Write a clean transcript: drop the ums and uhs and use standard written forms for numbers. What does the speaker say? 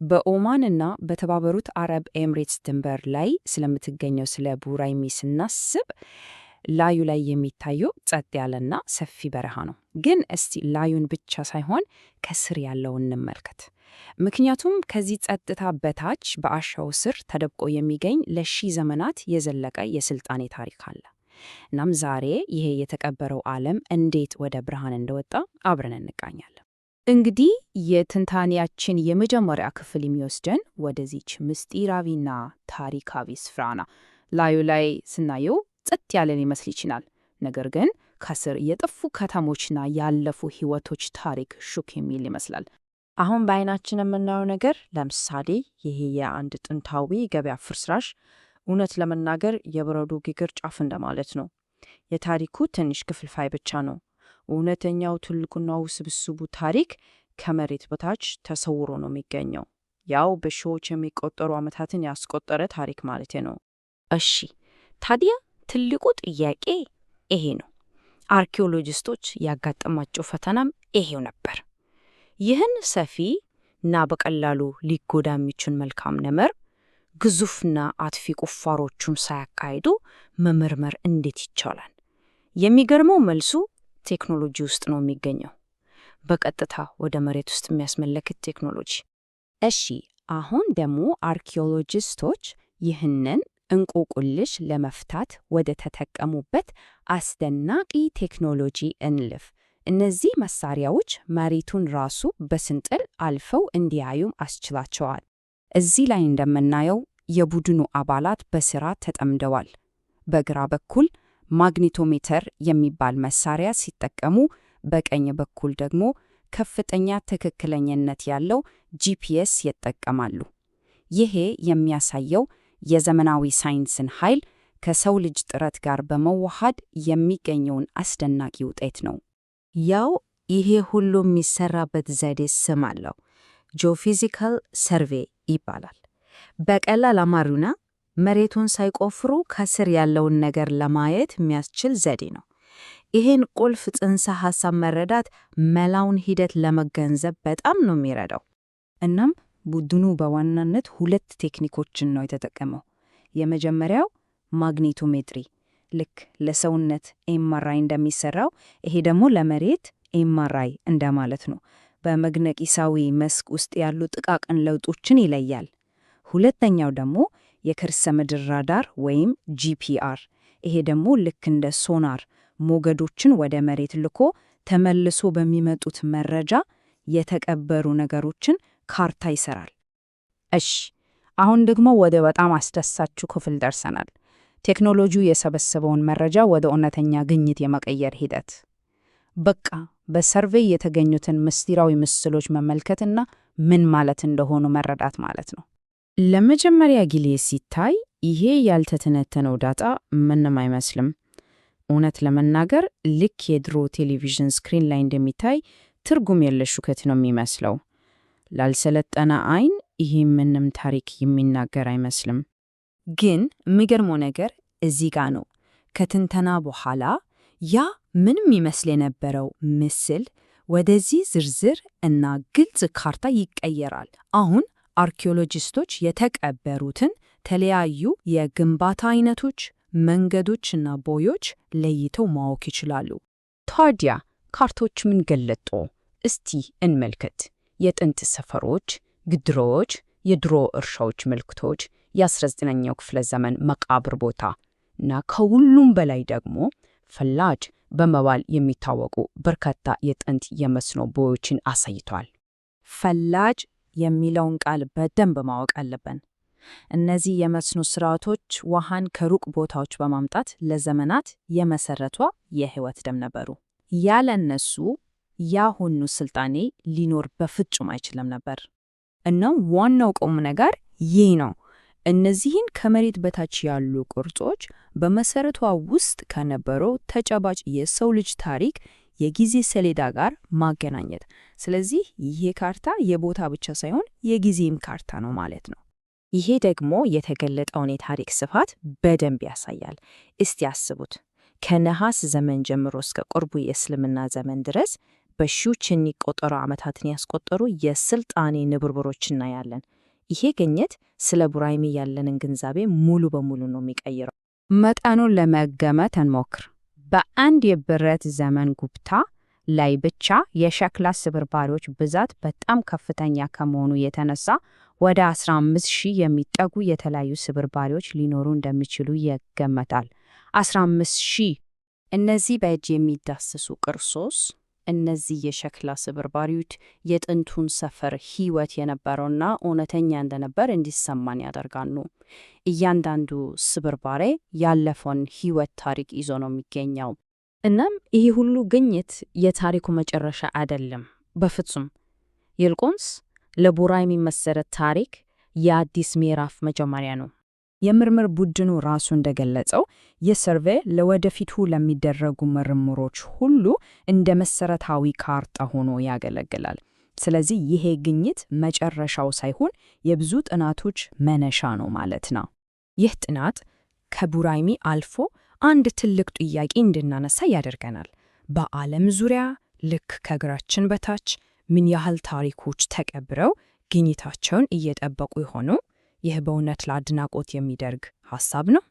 በኦማንና በተባበሩት አረብ ኤምሬትስ ድንበር ላይ ስለምትገኘው ስለ ቡራይሚ ስናስብ ላዩ ላይ የሚታየው ጸጥ ያለና ሰፊ በረሃ ነው። ግን እስቲ ላዩን ብቻ ሳይሆን ከስር ያለውን እንመልከት። ምክንያቱም ከዚህ ጸጥታ በታች በአሻው ስር ተደብቆ የሚገኝ ለሺህ ዘመናት የዘለቀ የስልጣኔ ታሪክ አለ። እናም ዛሬ ይሄ የተቀበረው ዓለም እንዴት ወደ ብርሃን እንደወጣ አብረን እንቃኛለን። እንግዲህ የትንታኔያችን የመጀመሪያ ክፍል የሚወስደን ወደዚች ምስጢራዊና ታሪካዊ ስፍራና ላዩ ላይ ስናየው ጸጥ ያለን ይመስል ይችላል። ነገር ግን ከስር የጠፉ ከተሞችና ያለፉ ሕይወቶች ታሪክ ሹክ የሚል ይመስላል። አሁን በዓይናችን የምናየው ነገር ለምሳሌ ይሄ የአንድ ጥንታዊ ገበያ ፍርስራሽ እውነት ለመናገር የበረዶ ግግር ጫፍ እንደማለት ነው። የታሪኩ ትንሽ ክፍልፋይ ብቻ ነው። እውነተኛው ትልቁና ውስብስቡ ታሪክ ከመሬት በታች ተሰውሮ ነው የሚገኘው። ያው በሺዎች የሚቆጠሩ ዓመታትን ያስቆጠረ ታሪክ ማለት ነው። እሺ፣ ታዲያ ትልቁ ጥያቄ ይሄ ነው። አርኪኦሎጂስቶች ያጋጠማቸው ፈተናም ይሄው ነበር። ይህን ሰፊ እና በቀላሉ ሊጎዳ የሚችል መልካም ነገር ግዙፍና አጥፊ ቁፋሮቹን ሳያካሂዱ መመርመር እንዴት ይቻላል? የሚገርመው መልሱ ቴክኖሎጂ ውስጥ ነው የሚገኘው። በቀጥታ ወደ መሬት ውስጥ የሚያስመለክት ቴክኖሎጂ። እሺ፣ አሁን ደግሞ አርኪኦሎጂስቶች ይህንን እንቆቅልሽ ለመፍታት ወደ ተጠቀሙበት አስደናቂ ቴክኖሎጂ እንልፍ። እነዚህ መሳሪያዎች መሬቱን ራሱ በስንጥል አልፈው እንዲያዩም አስችላቸዋል። እዚህ ላይ እንደምናየው የቡድኑ አባላት በሥራ ተጠምደዋል። በግራ በኩል ማግኔቶሜተር የሚባል መሳሪያ ሲጠቀሙ፣ በቀኝ በኩል ደግሞ ከፍተኛ ትክክለኛነት ያለው ጂፒኤስ ይጠቀማሉ። ይሄ የሚያሳየው የዘመናዊ ሳይንስን ኃይል ከሰው ልጅ ጥረት ጋር በመዋሃድ የሚገኘውን አስደናቂ ውጤት ነው። ያው ይሄ ሁሉ የሚሰራበት ዘዴ ስም አለው። ጂኦፊዚካል ሰርቬይ ይባላል። በቀላል አማርኛ መሬቱን ሳይቆፍሩ ከስር ያለውን ነገር ለማየት የሚያስችል ዘዴ ነው። ይሄን ቁልፍ ጽንሰ ሐሳብ መረዳት መላውን ሂደት ለመገንዘብ በጣም ነው የሚረዳው። እናም ቡድኑ በዋናነት ሁለት ቴክኒኮችን ነው የተጠቀመው። የመጀመሪያው ማግኔቶሜትሪ፣ ልክ ለሰውነት ኤምአርአይ እንደሚሰራው ይሄ ደግሞ ለመሬት ኤምአርአይ እንደማለት ነው። በመግነጢሳዊ መስክ ውስጥ ያሉ ጥቃቅን ለውጦችን ይለያል። ሁለተኛው ደግሞ የከርሰ ምድር ራዳር ወይም ጂፒአር፣ ይሄ ደግሞ ልክ እንደ ሶናር ሞገዶችን ወደ መሬት ልኮ ተመልሶ በሚመጡት መረጃ የተቀበሩ ነገሮችን ካርታ ይሰራል። እሺ፣ አሁን ደግሞ ወደ በጣም አስደሳችሁ ክፍል ደርሰናል። ቴክኖሎጂው የሰበሰበውን መረጃ ወደ እውነተኛ ግኝት የመቀየር ሂደት። በቃ በሰርቬይ የተገኙትን ምስጢራዊ ምስሎች መመልከትና ምን ማለት እንደሆኑ መረዳት ማለት ነው። ለመጀመሪያ ጊዜ ሲታይ ይሄ ያልተተነተነው ዳታ ምንም አይመስልም። እውነት ለመናገር ልክ የድሮ ቴሌቪዥን ስክሪን ላይ እንደሚታይ ትርጉም የለሽ ውከት ነው የሚመስለው። ላልሰለጠነ ዓይን ይሄ ምንም ታሪክ የሚናገር አይመስልም። ግን የሚገርመው ነገር እዚህ ጋ ነው። ከትንተና በኋላ ያ ምንም ይመስል የነበረው ምስል ወደዚህ ዝርዝር እና ግልጽ ካርታ ይቀየራል። አሁን አርኪኦሎጂስቶች የተቀበሩትን ተለያዩ የግንባታ አይነቶች፣ መንገዶችና ቦዮች ለይተው ማወቅ ይችላሉ። ታዲያ ካርቶች ምን ገለጡ? እስቲ እንመልከት። የጥንት ሰፈሮች፣ ግድሮች፣ የድሮ እርሻዎች ምልክቶች፣ የ19ኛው ክፍለ ዘመን መቃብር ቦታ እና ከሁሉም በላይ ደግሞ ፈላጅ በመባል የሚታወቁ በርካታ የጥንት የመስኖ ቦዮችን አሳይቷል። ፈላጅ የሚለውን ቃል በደንብ ማወቅ አለብን። እነዚህ የመስኖ ስርዓቶች ውሃን ከሩቅ ቦታዎች በማምጣት ለዘመናት የመሰረቷ የህይወት ደም ነበሩ። ያለ እነሱ ያሁኑ ስልጣኔ ሊኖር በፍጹም አይችልም ነበር። እና ዋናው ቁም ነገር ይህ ነው። እነዚህን ከመሬት በታች ያሉ ቅርጾች በመሰረቷ ውስጥ ከነበረው ተጨባጭ የሰው ልጅ ታሪክ የጊዜ ሰሌዳ ጋር ማገናኘት። ስለዚህ ይሄ ካርታ የቦታ ብቻ ሳይሆን የጊዜም ካርታ ነው ማለት ነው። ይሄ ደግሞ የተገለጠውን የታሪክ ስፋት በደንብ ያሳያል። እስቲ ያስቡት፣ ከነሐስ ዘመን ጀምሮ እስከ ቅርቡ የእስልምና ዘመን ድረስ በሺዎች የሚቆጠሩ ዓመታትን ያስቆጠሩ የስልጣኔ ንብርብሮች እናያለን። ይሄ ግኝት ስለ ቡራዩሚ ያለንን ግንዛቤ ሙሉ በሙሉ ነው የሚቀይረው። መጠኑን ለመገመት እንሞክር። በአንድ የብረት ዘመን ጉብታ ላይ ብቻ የሸክላ ስብርባሪዎች ብዛት በጣም ከፍተኛ ከመሆኑ የተነሳ ወደ 15,000 የሚጠጉ የተለያዩ ስብርባሪዎች ሊኖሩ እንደሚችሉ ይገመታል። 15,000! እነዚህ በእጅ የሚዳሰሱ ቅርሶች፣ እነዚህ የሸክላ ስብርባሪዎች የጥንቱን ሰፈር ሕይወት የነበረውና እውነተኛ እንደነበር እንዲሰማን ያደርጋሉ። እያንዳንዱ ስብርባሪ ያለፈውን ሕይወት ታሪክ ይዞ ነው የሚገኘው። እናም ይህ ሁሉ ግኝት የታሪኩ መጨረሻ አይደለም፣ በፍጹም። ይልቁንስ ለቡራዩሚ መሰረት ታሪክ የአዲስ ምዕራፍ መጀመሪያ ነው። የምርምር ቡድኑ ራሱ እንደገለጸው ይህ ሰርቬይ ለወደፊቱ ለሚደረጉ ምርምሮች ሁሉ እንደ መሰረታዊ ካርታ ሆኖ ያገለግላል። ስለዚህ ይሄ ግኝት መጨረሻው ሳይሆን የብዙ ጥናቶች መነሻ ነው ማለት ነው። ይህ ጥናት ከቡራዩሚ አልፎ አንድ ትልቅ ጥያቄ እንድናነሳ ያደርገናል። በዓለም ዙሪያ ልክ ከእግራችን በታች ምን ያህል ታሪኮች ተቀብረው ግኝታቸውን እየጠበቁ ይሆኑ? ይህ በእውነት ለአድናቆት የሚደርግ ሐሳብ ነው።